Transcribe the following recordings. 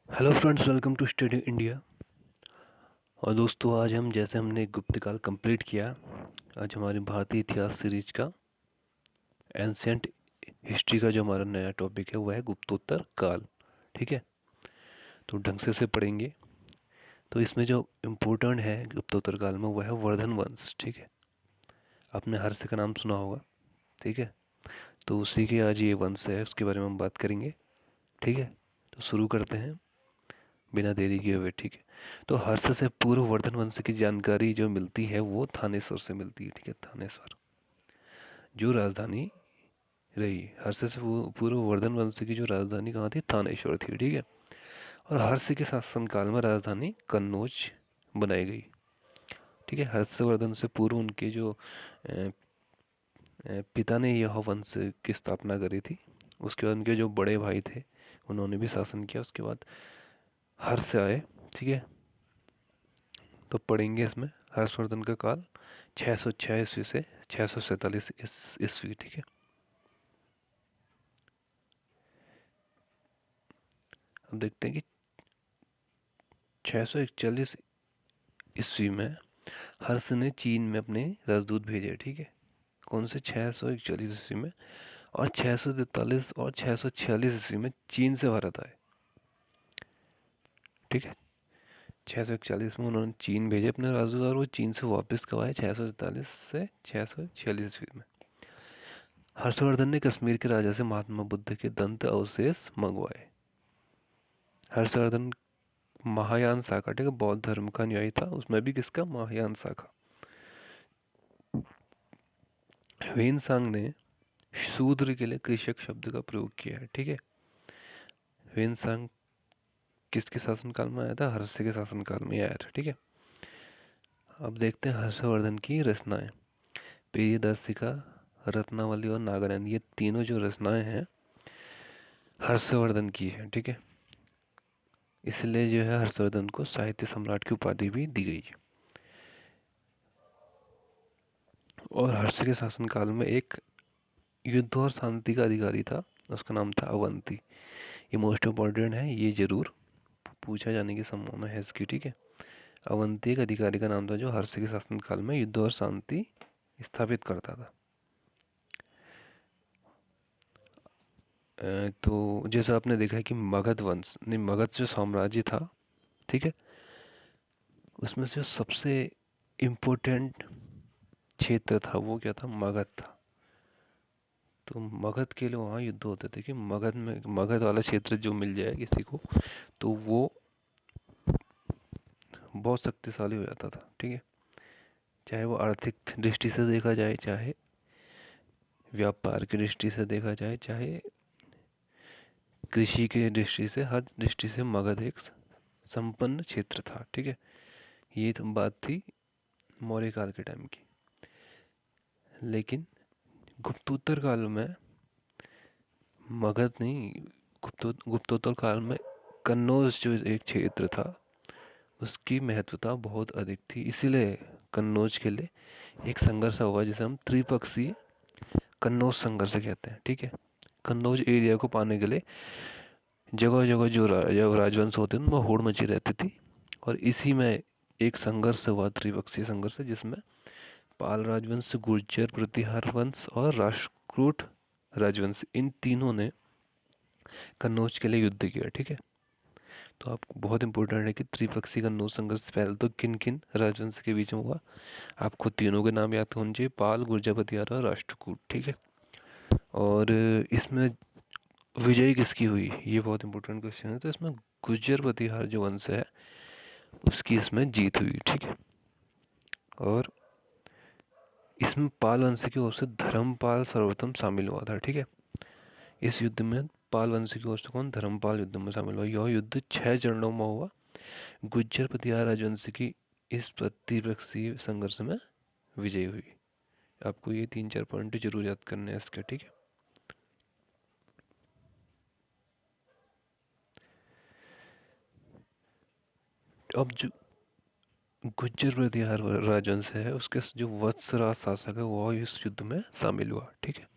Hello friends, welcome to Study India. और दोस्तों, आज हम जैसे हमने गुप्तकाल कंप्लीट किया, आज हमारी भारतीय इतिहास सीरीज का एंशियंट हिस्ट्री का जो हमारा नया टॉपिक है वो है गुप्तोत्तर काल। ठीक है, तो ढंग से पढ़ेंगे। तो इसमें जो इम्पोर्टेंट है गुप्तोत्तर काल में वो है वर्धन वंश। ठीक है, आपने हर्ष का नाम सुना होगा। ठीक है, तो उसी के आज ये वंश है, उसके बारे में हम बात करेंगे। ठीक है, तो शुरू करते हैं बिना देरी किए हुए। ठीक है, तो हर्ष से पूर्व वर्धन वंश की जानकारी जो मिलती है वो थानेश्वर से मिलती है। ठीक है, थानेश्वर जो राजधानी रही, हर्ष से पूर्व वर्धन वंश की जो राजधानी कहाँ थी, थानेश्वर थी। ठीक है, और हर्ष के शासनकाल में राजधानी कन्नौज बनाई गई। ठीक है, हर्षवर्धन से पूर्व उनके जो पिता ने यह वंश की स्थापना करी थी। उसके बाद उनके जो बड़े भाई थे उन्होंने भी शासन किया। उसके बाद हर्ष आए। ठीक है, तो पढ़ेंगे इसमें हर्षवर्धन का काल 606 ईस्वी से 647 ईस्वी। ठीक है, अब देखते हैं कि 641 ईस्वी में हर्ष ने चीन में अपने राजदूत भेजे। ठीक है, कौन से 641 ईस्वी में, और 643 और 646 ईस्वी में चीन से भारत आए। ठीक है, 641 में उन्होंने चीन भेजे अपने राजदूत, और वो चीन से वापस कब आए, 647 से 646 ईस्वी में। हर्षवर्धन ने कश्मीर के राजा से महात्मा बुद्ध के दंत अवशेष मंगवाए। हर्षवर्धन महायान शाखा, ठीक है, बौद्ध धर्म का अनुयायी था। उसमें भी किसका, महायान शाखा। ह्वेनसांग ने शूद्र के लिए कृषक शब्द का प्रयोग किया है। ठीक है, ह्वेनसांग किसके शासनकाल में आया था, हर्ष के शासनकाल में आया था। ठीक है, अब देखते हैं हर्षवर्धन की रचनाएं। प्रियदर्शिका, रत्नावली और नागानंद, ये तीनों जो रचनाएं हैं हर्षवर्धन की है। ठीक है, इसलिए जो है हर्षवर्धन को साहित्य सम्राट की उपाधि भी दी गई है। और हर्ष के शासनकाल में एक युद्ध और शांति का अधिकारी था, उसका नाम था अवंती। ये मोस्ट इम्पॉर्टेंट है, ये जरूर पूछा जाने की संभावना है इसकी। ठीक है, अवंती एक अधिकारी का नाम था जो हर्ष के शासनकाल में युद्ध और शांति स्थापित करता था। तो जैसा आपने देखा है कि मगध वंश नहीं, मगध जो साम्राज्य था, ठीक है, उसमें से सबसे इम्पोर्टेंट क्षेत्र था वो क्या था, मगध था। तो मगध के लिए वहाँ युद्ध होते थे कि मगध में, मगध वाला क्षेत्र जो मिल जाए किसी को तो वो बहुत शक्तिशाली हो जाता था। ठीक है, चाहे वो आर्थिक दृष्टि से देखा जाए, चाहे व्यापार की दृष्टि से देखा जाए, चाहे कृषि की दृष्टि से, हर दृष्टि से मगध एक संपन्न क्षेत्र था। ठीक है, ये तो बात थी मौर्य काल के टाइम की। लेकिन गुप्तोत्तर काल में मगध नहीं, गुप्तोत्तर काल में कन्नौज जो एक क्षेत्र था उसकी महत्वता बहुत अधिक थी। इसीलिए कन्नौज के लिए एक संघर्ष हुआ जिसे हम त्रिपक्षीय कन्नौज संघर्ष कहते हैं। ठीक है, कन्नौज एरिया को पाने के लिए जगह जगह जो राजवंश होते थे उनमें होड़ मची रहती थी। और इसी में एक संघर्ष हुआ, त्रिपक्षीय संघर्ष, जिसमें पाल राजवंश, गुर्जर प्रतिहार वंश और राष्ट्रकूट राजवंश, इन तीनों ने कन्नौज के लिए युद्ध किया। ठीक है, तो आपको बहुत इंपॉर्टेंट है कि त्रिपक्षीय कन्नौज संघर्ष पहले तो किन किन राजवंश के बीच में हुआ, आपको तीनों के नाम याद होने चाहिए, पाल, गुर्जर प्रतिहार और राष्ट्रकूट। ठीक है, और इसमें विजय किसकी हुई, ये बहुत इंपॉर्टेंट क्वेश्चन है। तो इसमें गुर्जर प्रतिहार जो वंश है उसकी इसमें जीत हुई। ठीक है, और इसमें पाल वंश की ओर से धर्मपाल सर्वप्रथम शामिल हुआ था। ठीक है, इस युद्ध में पाल वंश की ओर से कौन, धर्मपाल युद्ध में शामिल हुआ। यह युद्ध 6 चरणों में हुआ। गुज्जर प्रतिहार राजवंश की इस त्रिपक्षीय संघर्ष में विजय हुई। आपको ये 3-4 पॉइंट जरूर याद करने हैं इसके। ठीक है, अब जो गुज्जर प्रतिहार राजवंश है उसके जो वत्सराज शासक है वो इस युद्ध में शामिल हुआ। ठीक है,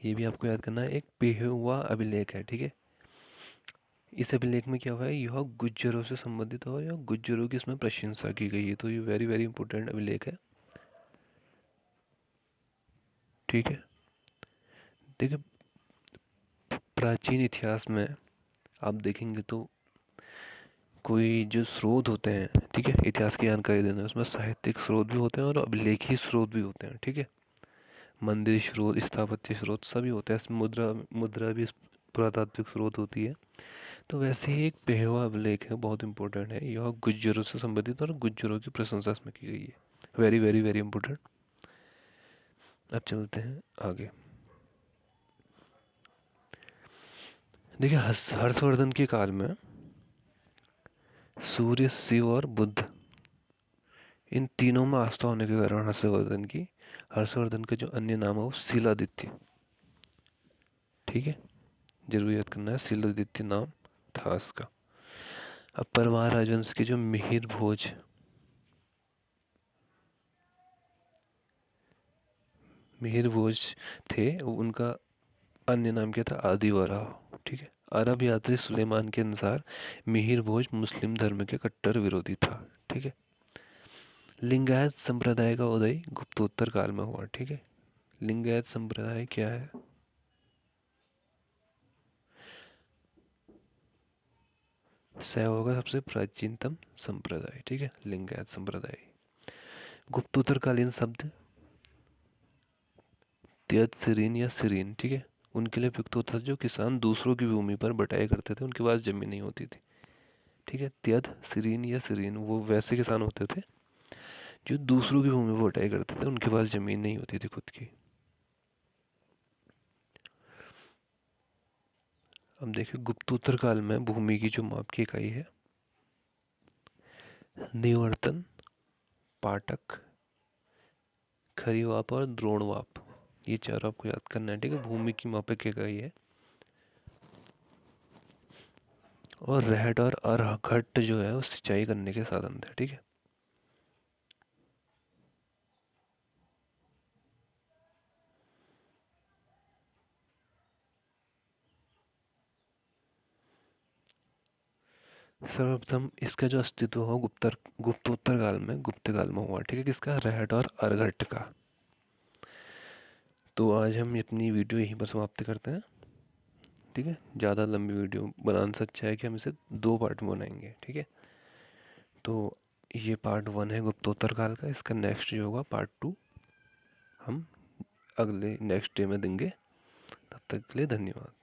ये भी आपको याद करना है, एक पेहुआ अभिलेख है। ठीक है, इस अभिलेख में क्या हुआ है, यह गुज्जरों से संबंधित हो या गुज्जरों की इसमें प्रशंसा की गई है, तो ये वेरी वेरी इंपॉर्टेंट अभिलेख है। ठीक है, देखिए प्राचीन इतिहास में आप देखेंगे तो कोई जो स्रोत होते हैं, ठीक है, इतिहास की जानकारी देने, उसमें साहित्यिक स्रोत भी होते हैं और अभिलेखी स्रोत भी होते हैं। ठीक है, मंदिर स्रोत, स्थापत्य स्रोत सभी होते हैं, मुद्रा मुद्रा भी पुरातात्विक स्रोत होती है। तो वैसे ही एक पेहवा अभिलेख है, बहुत इंपॉर्टेंट है, यह गुज्जरों से संबंधित और गुज्जरों की प्रशंसा इसमें की गई है। Very very very important. अब चलते हैं आगे। देखिए हर्षवर्धन के काल में सूर्य, शिव और बुध, इन तीनों में आस्था होने के कारण हर्षवर्धन का जो अन्य नाम है वो शीलादित्य। ठीक है, जरूर याद करना है, शीलादित्य नाम था उसका। अब परमार राजवंश के जो मिहिर भोज थे, उनका अन्य नाम क्या था, आदिवराह। ठीक है, अरब यात्री सुलेमान के अनुसार मिहिर भोज मुस्लिम धर्म के कट्टर विरोधी था। ठीक है, लिंगायत संप्रदाय का उदय गुप्तोत्तर काल में हुआ। ठीक है, लिंगायत संप्रदाय क्या है, होगा सबसे प्राचीनतम संप्रदाय। ठीक है, लिंगायत संप्रदाय। गुप्तोत्तर कालीन शब्द त्यज, सिरीन या सिरीन, ठीक है, उनके लिए प्रयुक्त होता था जो किसान दूसरों की भूमि पर बटाई करते थे, उनके पास जमीन नहीं होती थी। ठीक है, त्यज, सिरीन या सिरीन वो वैसे किसान होते थे जो दूसरों की भूमि पर बटाई करते थे, उनके पास जमीन नहीं होती थी खुद की। अब देखिए गुप्तोत्तर काल में भूमि की जो माप की इकाई है, निवर्तन, पाटक, खरीवाप और द्रोणवाप, ये चार आपको याद करना है। ठीक है, भूमि की मापक इकाई है। और रहट और अरहट जो है वो सिंचाई करने के साधन थे। ठीक है, सर्वप्रथम इसका जो अस्तित्व हो गुप्तोत्तर काल में, गुप्त काल में हुआ। ठीक है, किसका, रहट और अरघट का। तो आज हम अपनी वीडियो यहीं पर समाप्त करते हैं। ठीक है, ज़्यादा लंबी वीडियो बनाने से अच्छा है कि हम इसे 2 पार्ट में बनाएंगे। ठीक है, तो ये पार्ट 1 है गुप्तोत्तर काल का, इसका नेक्स्ट जो होगा पार्ट 2 हम अगले नेक्स्ट डे में देंगे। तब तक के लिए धन्यवाद।